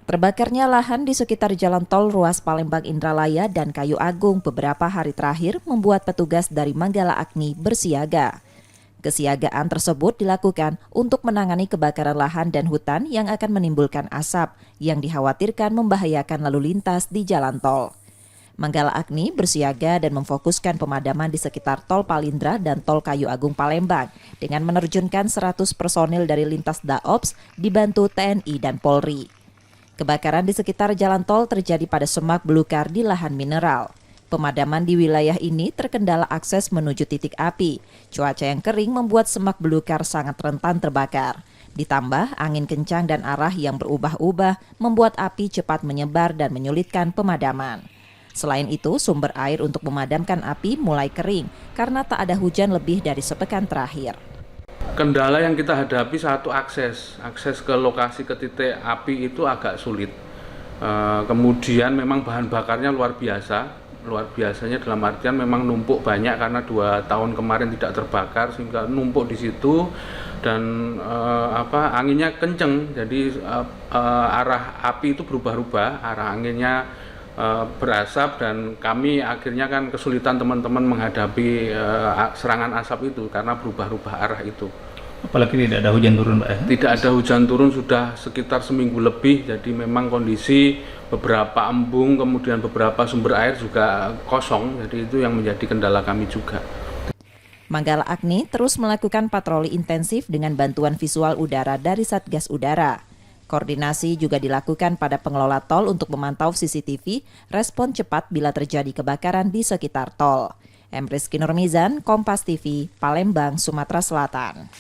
Terbakarnya lahan di sekitar jalan tol ruas Palembang Indralaya dan Kayu Agung beberapa hari terakhir membuat petugas dari Manggala Agni bersiaga. Kesiagaan tersebut dilakukan untuk menangani kebakaran lahan dan hutan yang akan menimbulkan asap yang dikhawatirkan membahayakan lalu lintas di jalan tol. Manggala Agni bersiaga dan memfokuskan pemadaman di sekitar tol Palindra dan tol Kayu Agung Palembang dengan menerjunkan 100 personil dari lintas Daops dibantu TNI dan Polri. Kebakaran di sekitar jalan tol terjadi pada semak belukar di lahan mineral. Pemadaman di wilayah ini terkendala akses menuju titik api. Cuaca yang kering membuat semak belukar sangat rentan terbakar. Ditambah angin kencang dan arah yang berubah-ubah membuat api cepat menyebar dan menyulitkan pemadaman. Selain itu, sumber air untuk memadamkan api mulai kering karena tak ada hujan lebih dari sepekan terakhir. Kendala yang kita hadapi satu akses ke lokasi ke titik api itu agak sulit. Kemudian memang bahan bakarnya luar biasanya dalam artian memang numpuk banyak karena 2 tahun kemarin tidak terbakar sehingga numpuk di situ dan anginnya kenceng, jadi arah api itu berubah-ubah, arah anginnya berasap dan kami akhirnya kan kesulitan teman-teman menghadapi serangan asap itu karena berubah-ubah arah itu. Apalagi tidak ada hujan turun, Pak ya? Tidak ada hujan turun sudah sekitar seminggu lebih, jadi memang kondisi beberapa embung kemudian beberapa sumber air juga kosong, jadi itu yang menjadi kendala kami juga. Manggala Agni terus melakukan patroli intensif dengan bantuan visual udara dari Satgas Udara. Koordinasi juga dilakukan pada pengelola tol untuk memantau CCTV, respon cepat bila terjadi kebakaran di sekitar tol. Emriski Nurmizan, Kompas TV, Palembang, Sumatera Selatan.